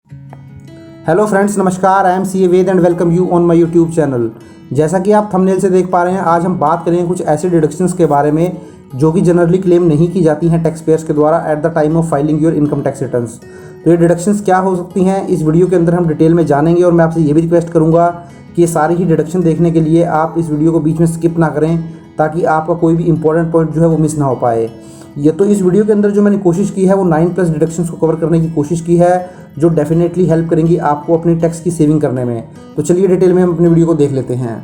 Hello friends, नमस्कार। I am C A Ved and welcome you on my YouTube channel. जैसा कि आप thumbnail से देख पा रहे हैं, आज हम बात करेंगे कुछ ऐसे डिडक्शंस के बारे में जो कि जनरली क्लेम नहीं की जाती हैं टैक्स पेयर्स के द्वारा at the time of filing your income tax returns. तो ये डिडक्शंस क्या हो सकती हैं, इस वीडियो के अंदर हम डिटेल में जानेंगे। और मैं आपसे ये भी रिक्वेस्ट करूँगा कि ये सारी ही डिडक्शन देखने के लिए आप इस वीडियो को बीच में स्किप ना करें, ताकि आपका कोई भी इंपॉर्टेंट पॉइंट जो है वो मिस ना हो पाए। ये तो इस वीडियो के अंदर जो मैंने कोशिश की है वो 9+ डिडक्शंस को कवर करने की कोशिश की है, जो डेफिनेटली हेल्प करेंगी आपको अपनी टैक्स की सेविंग करने में। तो चलिए डिटेल में हम अपनी वीडियो को देख लेते हैं।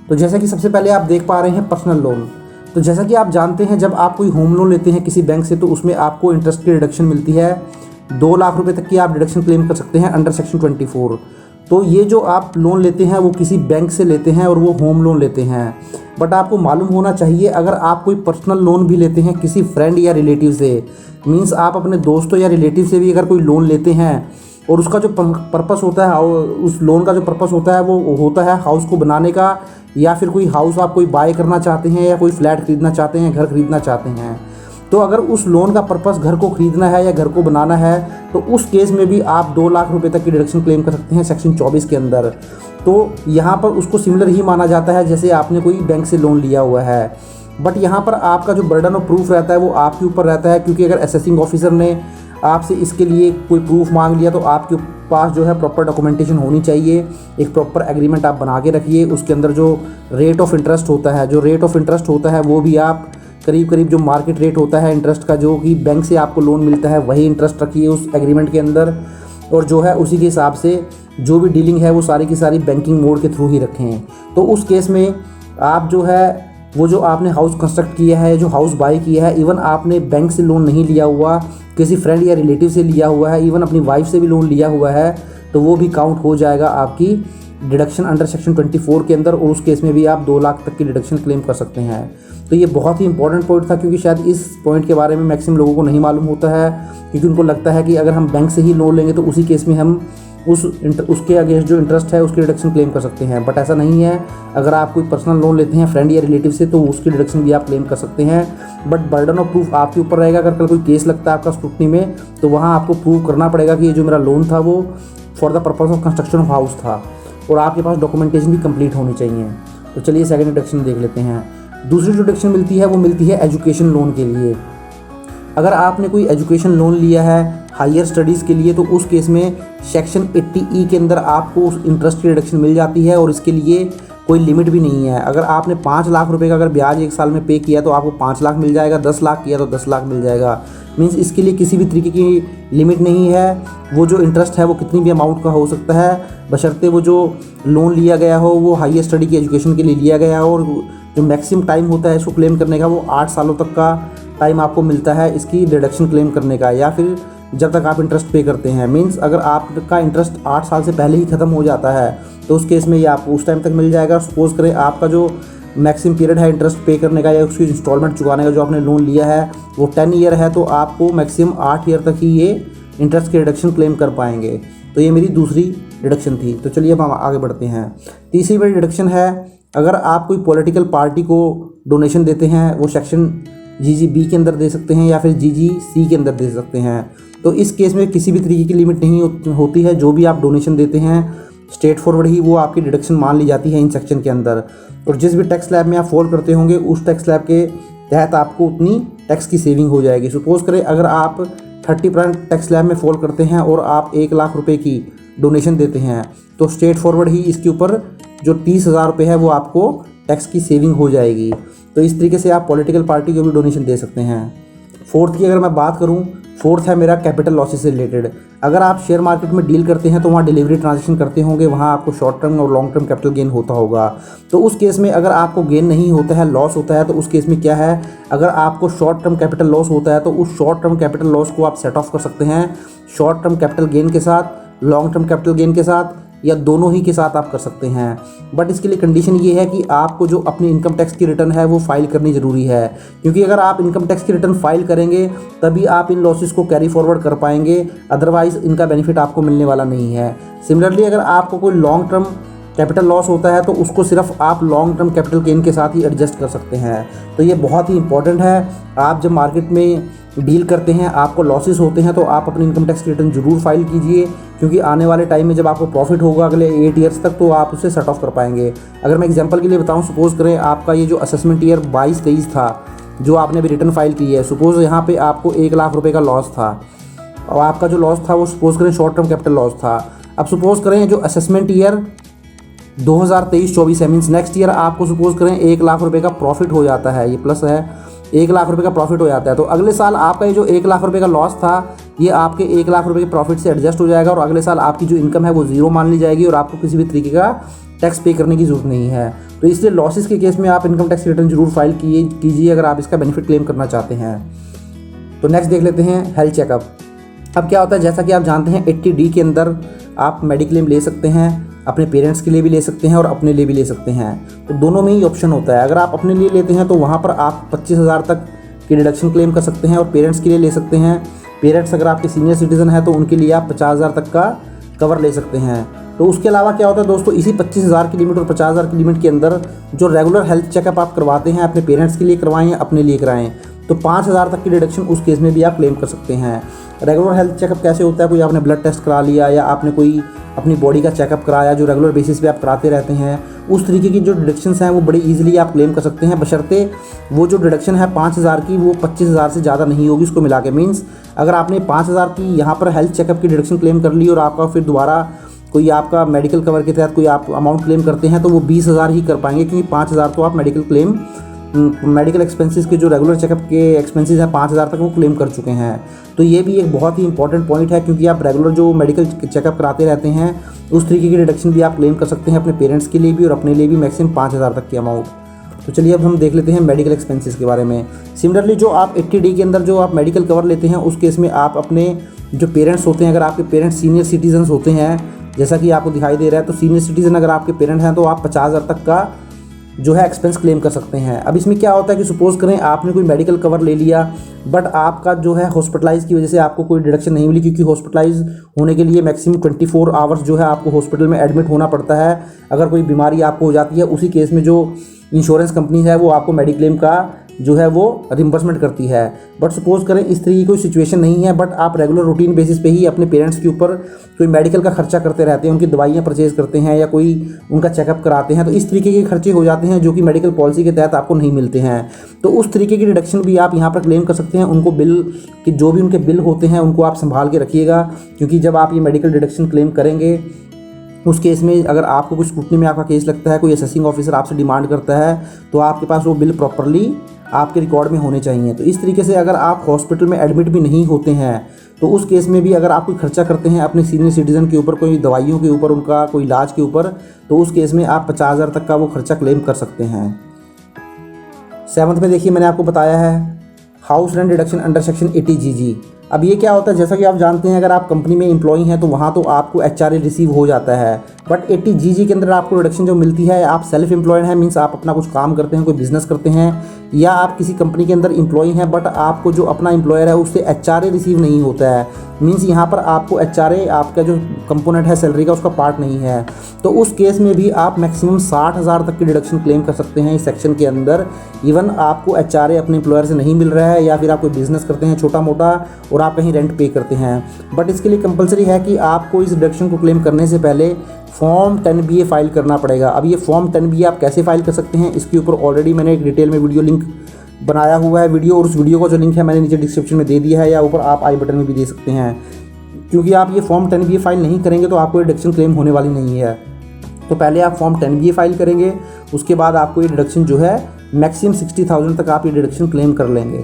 तो जैसा कि सबसे पहले आप देख पा रहे हैं पर्सनल लोन। तो जैसा कि आप जानते हैं, जब आप कोई होम लोन लेते हैं किसी बैंक से, तो उसमें आपको इंटरेस्ट की डिडक्शन मिलती है। 2 लाख रुपए तक की आप डिडक्शन क्लेम कर सकते हैं अंडर सेक्शन 24। तो ये जो आप लोन लेते हैं वो किसी बैंक से लेते हैं और वो होम लोन लेते हैं। बट आपको मालूम होना चाहिए, अगर आप कोई पर्सनल लोन भी लेते हैं किसी फ्रेंड या रिलेटिव से, मींस आप अपने दोस्तों या रिलेटिव से भी अगर कोई लोन लेते हैं और उसका जो पर्पस होता है, उस लोन का जो पर्पस होता है वो होता है हाउस को बनाने का, या फिर कोई हाउस आप कोई बाय करना चाहते हैं या कोई फ्लैट खरीदना चाहते हैं, घर खरीदना चाहते हैं। तो अगर उस लोन का पर्पस घर को खरीदना है या घर को बनाना है, तो उस केस में भी आप 2 लाख रुपए तक की डिडक्शन क्लेम कर सकते हैं सेक्शन 24 के अंदर। तो यहाँ पर उसको सिमिलर ही माना जाता है जैसे आपने कोई बैंक से लोन लिया हुआ है। बट यहाँ पर आपका जो बर्डन ऑफ प्रूफ रहता है वो आपके ऊपर रहता है, क्योंकि अगर असेसिंग ऑफिसर ने आपसे इसके लिए कोई प्रूफ मांग लिया तो आपके पास जो है प्रॉपर डॉक्यूमेंटेशन होनी चाहिए। एक प्रॉपर एग्रीमेंट आप बना के रखिए। उसके अंदर जो रेट ऑफ इंटरेस्ट होता है वो भी आप करीब जो मार्केट रेट होता है इंटरेस्ट का, जो कि बैंक से आपको लोन मिलता है, वही इंटरेस्ट रखिए उस एग्रीमेंट के अंदर। और जो है उसी के हिसाब से जो भी डीलिंग है वो सारी की सारी बैंकिंग मोड के थ्रू ही रखें। तो उस केस में आप जो है वो जो आपने हाउस कंस्ट्रक्ट किया है, जो हाउस बाय किया है, इवन आपने बैंक से लोन नहीं लिया हुआ, किसी फ्रेंड या रिलेटिव से लिया हुआ है, इवन अपनी वाइफ से भी लोन लिया हुआ है, तो वो भी काउंट हो जाएगा आपकी डिडक्शन अंडर सेक्शन 24 के अंदर। और उस केस में भी आप 2 लाख तक की डिडक्शन क्लेम कर सकते हैं। तो ये बहुत ही इंपॉर्टेंट पॉइंट था, क्योंकि शायद इस पॉइंट के बारे में मैक्सिमम लोगों को नहीं मालूम होता है, क्योंकि उनको लगता है कि अगर हम बैंक से ही लोन लेंगे तो उसी केस में हम उसके अगेंस्ट जो इंटरेस्ट है उसकी डिडक्शन क्लेम कर सकते हैं। बट ऐसा नहीं है। अगर आप कोई पर्सनल लोन लेते हैं फ्रेंड या रिलेटिव से, तो उसकी डिडक्शन भी आप क्लेम कर सकते हैं। बट बर्डन ऑफ प्रूफ आपके ऊपर रहेगा। अगर कल कोई केस लगता है आपका स्क्रूटनी में, तो वहाँ आपको प्रूव करना पड़ेगा कि ये जो मेरा लोन था वो for the purpose of construction of house था, और आपके पास डॉक्यूमेंटेशन भी कंप्लीट होनी चाहिए। तो चलिए सेकंड डिडक्शन देख लेते हैं। दूसरी डिडक्शन मिलती है वो मिलती है एजुकेशन लोन के लिए। अगर आपने कोई एजुकेशन लोन लिया है हायर स्टडीज़ के लिए, तो उस केस में सेक्शन 80E के अंदर आपको उस इंटरेस्ट की डिडक्शन मिल जाती है, और इसके लिए कोई लिमिट भी नहीं है। अगर आपने 5 लाख रुपए का अगर ब्याज 1 साल में पे किया तो आपको 5 लाख मिल जाएगा, 10 लाख किया तो 10 लाख मिल जाएगा। मीन्स इसके लिए किसी भी तरीके की लिमिट नहीं है। वो जो इंटरेस्ट है वो कितनी भी अमाउंट का हो सकता है, बशर्ते वो जो लोन लिया गया हो वो हायर स्टडी की एजुकेशन के लिए लिया गया हो। और जो मैक्सिमम टाइम होता है इसको क्लेम करने का वो 8 सालों तक का टाइम आपको मिलता है इसकी डिडक्शन क्लेम करने का, या फिर जब तक आप इंटरेस्ट पे करते हैं। मीन्स अगर आपका इंटरेस्ट 8 साल से पहले ही ख़त्म हो जाता है तो उस केस में ये आपको उस टाइम तक मिल जाएगा। सपोज़ करें आपका जो मैक्सिमम पीरियड है इंटरेस्ट पे करने का या उसकी इंस्टॉलमेंट चुकाने का, जो आपने लोन लिया है वो 10 ईयर है, तो आपको मैक्सिमम 8 ईयर तक ही ये इंटरेस्ट की डिडक्शन क्लेम कर पाएंगे। तो ये मेरी दूसरी डिडक्शन थी। तो चलिए अब हम आगे बढ़ते हैं। तीसरी बड़ी डिडक्शन है, अगर आप कोई पॉलिटिकल पार्टी को डोनेशन देते हैं, वो सेक्शन GGB के अंदर दे सकते हैं या फिर GGC के अंदर दे सकते हैं। तो इस केस में किसी भी तरीके की लिमिट नहीं होती है। जो भी आप डोनेशन देते हैं स्ट्रेट फॉरवर्ड ही वो आपकी डिडक्शन मान ली जाती है इन सेक्शन के अंदर। और जिस भी टैक्स स्लैब में आप फॉल करते होंगे उस टैक्स स्लैब के तहत आपको उतनी टैक्स की सेविंग हो जाएगी। सपोज़ करें अगर आप 30% टैक्स स्लैब में फॉल करते हैं और आप 1 लाख रुपए की डोनेशन देते हैं, तो स्ट्रेट फॉरवर्ड ही इसके ऊपर जो 30,000 रुपये है वो आपको टैक्स की सेविंग हो जाएगी। तो इस तरीके से आप पॉलिटिकल पार्टी को भी डोनेशन दे सकते हैं। फोर्थ की अगर मैं बात करूं, फोर्थ है मेरा कैपिटल लॉसेस से रिलेटेड। अगर आप शेयर मार्केट में डील करते हैं तो वहाँ डिलीवरी ट्रांजैक्शन करते होंगे, वहाँ आपको शॉर्ट टर्म और लॉन्ग टर्म कैपिटल गेन होता होगा। तो उस केस में अगर आपको गेन नहीं होता है, लॉस होता है, तो उस केस में क्या है, अगर आपको शॉर्ट टर्म कैपिटल लॉस होता है तो उस शॉर्ट टर्म कैपिटल लॉस को आप सेट ऑफ कर सकते हैं शॉर्ट टर्म कैपिटल गेन के साथ, लॉन्ग टर्म कैपिटल गेन के साथ, या दोनों ही के साथ आप कर सकते हैं। बट इसके लिए कंडीशन ये है कि आपको जो अपनी इनकम टैक्स की रिटर्न है वो फाइल करनी ज़रूरी है, क्योंकि अगर आप इनकम टैक्स की रिटर्न फाइल करेंगे तभी आप इन लॉसेस को कैरी फॉरवर्ड कर पाएंगे, अदरवाइज़ इनका बेनिफिट आपको मिलने वाला नहीं है। सिमिलरली अगर आपको कोई लॉन्ग टर्म कैपिटल लॉस होता है तो उसको सिर्फ आप लॉन्ग टर्म कैपिटल गेन के साथ ही एडजस्ट कर सकते हैं। तो ये बहुत ही इंपॉर्टेंट है। आप जब मार्केट में डील करते हैं, आपको लॉसेस होते हैं, तो आप अपनी इनकम टैक्स रिटर्न जरूर फाइल कीजिए, क्योंकि आने वाले टाइम में जब आपको प्रॉफिट होगा अगले 8 ईयर्स तक, तो आप उसे सेट ऑफ कर पाएंगे। अगर मैं एग्जांपल के लिए बताऊं, सपोज़ करें आपका ये जो असेसमेंट ईयर 22-23 था, जो आपने अभी रिटर्न फाइल की है, सपोज़ यहाँ पे आपको 1 लाख रुपए का लॉस था, और आपका जो लॉस था वो सपोज़ करें शॉर्ट टर्म कैपिटल लॉस था। अब सपोज़ करें जो असेसमेंट ईयर 2023-24 है, मीन्स नेक्स्ट ईयर आपको सपोज़ करें 1 लाख रुपए का प्रॉफिट हो जाता है, ये प्लस है, 1 लाख रुपए का प्रॉफिट हो जाता है, तो अगले साल आपका ये जो 1 लाख रुपए का लॉस था, ये आपके 1 लाख रुपए के प्रॉफिट से एडजस्ट हो जाएगा, और अगले साल आपकी जो इनकम है वो ज़ीरो मान ली जाएगी, और आपको किसी भी तरीके का टैक्स पे करने की ज़रूरत नहीं है। तो इसलिए लॉसेस के केस में आप इनकम टैक्स रिटर्न जरूर फाइल कीजिए अगर आप इसका बेनिफिट क्लेम करना चाहते हैं। तो नेक्स्ट देख लेते हैं हेल्थ चेकअप। अब क्या होता है, जैसा कि आप जानते हैं 80D के अंदर आप मेडिक्लेम ले सकते हैं, अपने पेरेंट्स के लिए भी ले सकते हैं और अपने लिए भी ले सकते हैं। तो दोनों में ही ऑप्शन होता है। अगर आप अपने लिए लेते हैं तो वहाँ पर आप 25,000 तक की डिडक्शन क्लेम कर सकते हैं, और पेरेंट्स के लिए ले सकते हैं, पेरेंट्स अगर आपके सीनियर सिटीज़न है तो उनके लिए आप 50,000 तक का कवर ले सकते हैं। तो उसके अलावा क्या होता है दोस्तों, इसी 25,000 की लिमिट और 50,000 की लिमिट के अंदर जो रेगुलर हेल्थ चेकअप आप करवाते हैं, अपने पेरेंट्स के लिए करवाएं या अपने लिए कराएं, तो 5,000 तक की डिडक्शन उस केस में भी आप क्लेम कर सकते हैं। रेगुलर हेल्थ चेकअप कैसे होता है, कोई आपने ब्लड टेस्ट करा लिया या आपने कोई अपनी बॉडी का चेकअप कराया जो रेगुलर बेसिस पे आप कराते रहते हैं, उस तरीके की जो डिडक्शंस हैं वो बड़ी इजीली आप क्लेम कर सकते हैं, बशर्ते वो जो डिडक्शन है 5,000 की वो 25,000 से ज़्यादा नहीं होगी उसको मिला के। मीन्स अगर आपने 5,000 की यहाँ पर हेल्थ चेकअप की डिडक्शन क्लेम कर ली और आपका फिर दोबारा कोई आपका मेडिकल कवर के तहत कोई आप अमाउंट क्लेम करते हैं तो वो 20,000 ही कर पाएंगे, क्योंकि 5,000 तो आप मेडिकल एक्सपेंसेस के जो रेगुलर चेकअप के एक्सपेंसेस हैं 5,000 तक वो क्लेम कर चुके हैं। तो ये भी एक बहुत ही इंपॉर्टेंट पॉइंट है, क्योंकि आप रेगुलर जो मेडिकल चेकअप कराते रहते हैं उस तरीके की डिडक्शन भी आप क्लेम कर सकते हैं अपने पेरेंट्स के लिए भी और अपने लिए भी, मैक्सिमम 5,000 तक की अमाउंट। तो चलिए अब हम देख लेते हैं मेडिकल एक्सपेंसेस के बारे में। सिमिलरली जो आप 80D के अंदर जो आप मेडिकल कवर लेते हैं उस केस में आप अपने जो पेरेंट्स होते हैं, अगर आपके पेरेंट्स सीनियर सिटीजन्स होते हैं, जैसा कि आपको दिखाई दे रहा है, तो सीनियर सिटीज़न अगर आपके पेरेंट हैं तो आप 50,000 तक का जो है एक्सपेंस क्लेम कर सकते हैं। अब इसमें क्या होता है कि सपोज़ करें आपने कोई मेडिकल कवर ले लिया, बट आपका जो है हॉस्पिटलाइज की वजह से आपको कोई डिडक्शन नहीं मिली, क्योंकि हॉस्पिटलाइज होने के लिए मैक्सिमम 24 आवर्स जो है आपको हॉस्पिटल में एडमिट होना पड़ता है। अगर कोई बीमारी आपको हो जाती है, उसी केस में जो इंश्योरेंस कंपनी है वो आपको मेडिक्लेम का जो है वो रिम्बर्समेंट करती है। बट सपोज़ करें इस तरीके की कोई सिचुएशन नहीं है, बट आप रेगुलर रूटीन बेसिस पे ही अपने पेरेंट्स के ऊपर कोई मेडिकल का खर्चा करते रहते हैं, उनकी दवाइयाँ परचेज़ करते हैं या कोई उनका चेकअप कराते हैं, तो इस तरीके के खर्चे हो जाते हैं जो कि मेडिकल पॉलिसी के तहत आपको नहीं मिलते हैं। तो उस तरीके की डिडक्शन भी आप यहाँ पर क्लेम कर सकते हैं। उनको बिल कि जो भी उनके बिल होते हैं उनको आप संभाल के रखिएगा, क्योंकि जब आप ये मेडिकल डिडक्शन क्लेम करेंगे उस केस में अगर आपको कुछ स्क्रूटनी में आपका केस लगता है, कोई असेसिंग ऑफिसर आपसे डिमांड करता है, तो आपके पास वो बिल प्रॉपरली आपके रिकॉर्ड में होने चाहिए। तो इस तरीके से अगर आप हॉस्पिटल में एडमिट भी नहीं होते हैं तो उस केस में भी अगर आप कोई खर्चा करते हैं अपने सीनियर सिटीज़न के ऊपर, कोई दवाइयों के ऊपर, उनका कोई इलाज के ऊपर, तो उस केस में आप 50,000 तक का वो खर्चा क्लेम कर सकते हैं। 7th में देखिए मैंने आपको बताया है house rent deduction under section 80GG। अब ये क्या होता है, जैसा कि आप जानते हैं अगर आप कंपनी में एम्प्लॉई हैं तो वहाँ तो आपको HRA रिसीव हो जाता है, बट 80GG के अंदर आपको डिडक्शन जो मिलती है, आप सेल्फ एम्प्लॉयड हैं, मीन्स आप अपना कुछ काम करते हैं, कोई बिजनेस करते हैं, या आप किसी कंपनी के अंदर एम्प्लॉई हैं बट आपको जो अपना एम्प्लॉयर है उससे HRA रिसीव नहीं होता है, मीन्स यहाँ पर आपको HRA आपका जो कंपोनेंट है सैलरी का उसका पार्ट नहीं है, तो उस केस में भी आप मैक्सिमम 60,000 तक की डिडक्शन क्लेम कर सकते हैं इस सेक्शन के अंदर। इवन आपको HRA अपने एम्प्लॉयर से नहीं मिल रहा है, या फिर आप कोई बिजनेस करते हैं छोटा मोटा और आप कहीं रेंट पे करते हैं, बट इसके लिए कंपलसरी है कि आपको इस डिडक्शन को क्लेम करने से पहले फॉर्म 10BA फाइल करना पड़ेगा। अब ये फॉर्म 10BA आप कैसे फाइल कर सकते हैं, इसके ऊपर ऑलरेडी मैंने एक डिटेल में वीडियो लिंक बनाया हुआ है वीडियो, और उस वीडियो का जो लिंक है मैंने नीचे डिस्क्रिप्शन में दे दिया है, या ऊपर आप आई बटन में भी दे सकते हैं। क्योंकि आप ये फॉर्म 10BA फाइल नहीं करेंगे तो आपको ये डिडक्शन क्लेम होने वाली नहीं है। तो पहले आप फॉर्म 10BA फाइल करेंगे, उसके बाद आपको ये डिडक्शन जो है मैक्सिमम 60,000 तक आप ये डिडक्शन क्लेम कर लेंगे।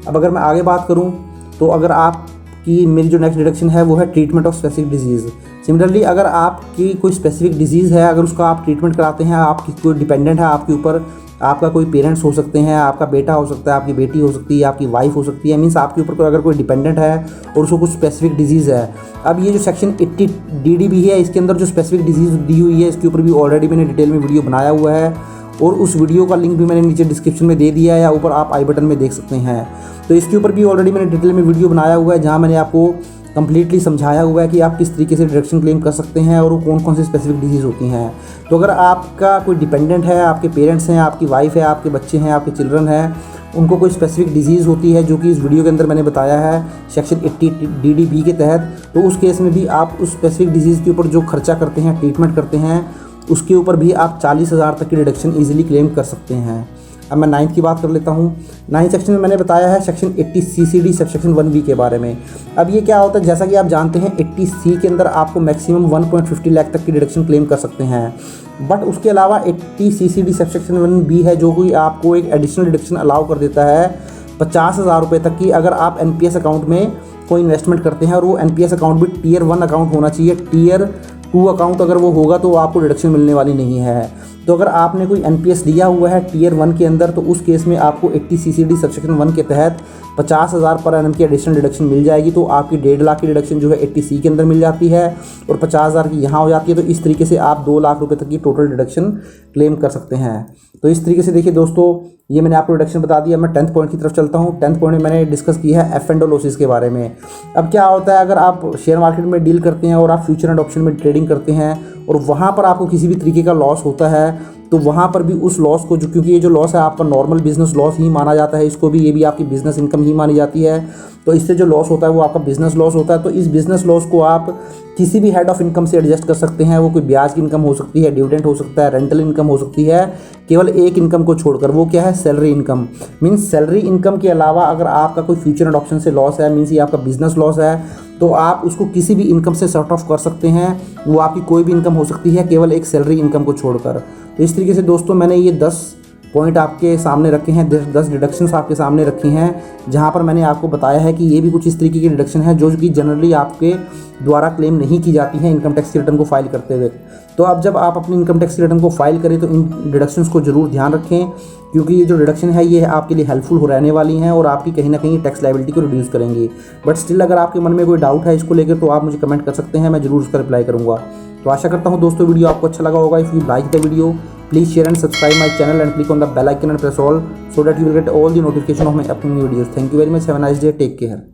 अब अगर मैं आगे बात करूँ तो अगर आपकी मेरी जो नेक्स्ट डिडक्शन है वो है treatment of specific disease. Similarly अगर आपकी कोई स्पेसिफिक डिजीज़ है, अगर उसका आप ट्रीटमेंट कराते हैं, आपकी कोई डिपेंडेंट है आपके ऊपर, आपका कोई पेरेंट्स हो सकते हैं, आपका बेटा हो सकता है, आपकी बेटी हो सकती है, आपकी वाइफ हो सकती है, मीन्स आपके ऊपर अगर कोई डिपेंडेंट है और उसको कुछ स्पेसिफिक डिजीज़ है। अब ये जो सेक्शन 80DD भी है, इसके अंदर जो स्पेसिफिक डिजीज़ दी हुई है इसके ऊपर भी ऑलरेडी मैंने डिटेल में वीडियो बनाया हुआ है, और उस वीडियो का लिंक भी मैंने नीचे डिस्क्रिप्शन में दे दिया है, या ऊपर आप आई बटन में देख सकते हैं। तो इसके ऊपर भी ऑलरेडी मैंने डिटेल में वीडियो बनाया हुआ है, जहाँ मैंने आपको कंप्लीटली समझाया हुआ है कि आप किस तरीके से डिडक्शन क्लेम कर सकते हैं और वो कौन कौन सी स्पेसिफिक डिजीज़ होती हैं। तो अगर आपका कोई डिपेंडेंट है, आपके पेरेंट्स हैं, आपकी वाइफ है, आपके बच्चे हैं, आपके चिल्ड्रन हैं, उनको कोई स्पेसिफिक डिजीज़ होती है जो कि इस वीडियो के अंदर मैंने बताया है सेक्शन 80 DDB के तहत, तो उस केस में भी आप उस स्पेसिफिक डिजीज़ के ऊपर जो खर्चा करते हैं, ट्रीटमेंट करते हैं, उसके ऊपर भी आप 40,000 तक की डिडक्शन ईजिली क्लेम कर सकते हैं। अब मैं 9th की बात कर लेता हूँ। 9th सेक्शन में मैंने बताया है सेक्शन 80 CCD सेक्शन 1B के बारे में। अब ये क्या होता है, जैसा कि आप जानते हैं 80C के अंदर आपको मैक्सिमम 1.50 लाख तक की डिडक्शन क्लेम कर सकते हैं, बट उसके अलावा 80 CCD सेक्शन 1B है जो कि आपको एक एडिशनल डिडक्शन अलाउ कर देता है 50,000 रुपये तक की, अगर आप NPS अकाउंट में कोई इन्वेस्टमेंट करते हैं और वो NPS अकाउंट भी Tier 1 अकाउंट होना चाहिए। Tier 2 अकाउंट अगर वो होगा तो आपको डिडक्शन मिलने वाली नहीं है। तो अगर आपने कोई NPS लिया हुआ है Tier 1 के अंदर तो उस केस में आपको 80 CCD सेक्शन 1 के तहत 50,000 पर एनम की एडिशनल डिडक्शन मिल जाएगी। तो आपकी 1.5 लाख की डिडक्शन जो है 80C के अंदर मिल जाती है और 50,000 की यहाँ हो जाती है। तो इस तरीके से आप 2 लाख रुपये तक की टोटल डिडक्शन क्लेम कर सकते हैं। तो इस तरीके से देखिए दोस्तों, ये मैंने आपको डिडक्शन बता दिया। मैं 10th पॉइंट की तरफ चलता हूँ। 10th पॉइंट में मैंने डिस्कस किया है एफ एंड ओ लॉसेस के बारे में। अब क्या होता है, अगर आप शेयर मार्केट में डील करते हैं और आप फ्यूचर एंड ऑप्शन में ट्रेडिंग करते हैं और वहाँ पर आपको किसी भी तरीके का लॉस होता है, तो वहाँ पर भी उस लॉस को, जो क्योंकि ये जो लॉस है आपका नॉर्मल बिजनेस लॉस ही माना जाता है, इसको भी, ये भी आपकी बिजनेस इनकम ही मानी जाती है। तो इससे जो लॉस होता है वो आपका बिजनेस लॉस होता है। तो इस बिजनेस लॉस को आप किसी भी हेड ऑफ इनकम से एडजस्ट कर सकते हैं। वो कोई ब्याज की इनकम हो सकती है, डिविडेंड हो सकता है, रेंटल इनकम हो सकती है, केवल एक इनकम को छोड़कर, वो क्या है, salary income. Means salary income के अलावा अगर आपका कोई फ्यूचर एंड ऑप्शन से लॉस है, मीन्स ये आपका बिजनेस लॉस है, तो आप उसको किसी भी इनकम से सॉर्ट ऑफ कर सकते हैं। वो आपकी कोई भी इनकम हो सकती है, केवल एक सैलरी इनकम को छोड़कर। तो इस तरीके से दोस्तों मैंने ये 10 पॉइंट आपके सामने रखे हैं, 10 डिडक्शंस आपके सामने रखी हैं, जहां पर मैंने आपको बताया है कि ये भी कुछ इस तरीके की डिडक्शन है जो कि जनरली आपके द्वारा क्लेम नहीं की जाती हैं इनकम टैक्स की रिटर्न को फाइल करते हुए। तो अब जब आप अपनी इनकम टैक्स की रिटर्न को फाइल करें तो इन डिडक्शंस को जरूर ध्यान रखें, क्योंकि ये जो डिडक्शन है ये आपके लिए हेल्पफुल हो रहने वाली हैं और आपकी कहीं ना कहीं टैक्स लायबिलिटी को रिड्यूस करेंगी। बट स्टिल अगर आपके मन में कोई डाउट है इसको लेकर तो आप मुझे कमेंट कर सकते हैं, मैं जरूर उसका रिप्लाई करूँगा। तो आशा करता हूँ दोस्तों वीडियो आपको अच्छा लगा होगा। If you like the video, please share and subscribe my channel and click on the bell icon and press all so that you will get all the notification of my upcoming videos. Thank you very much. Have a nice day. Take care.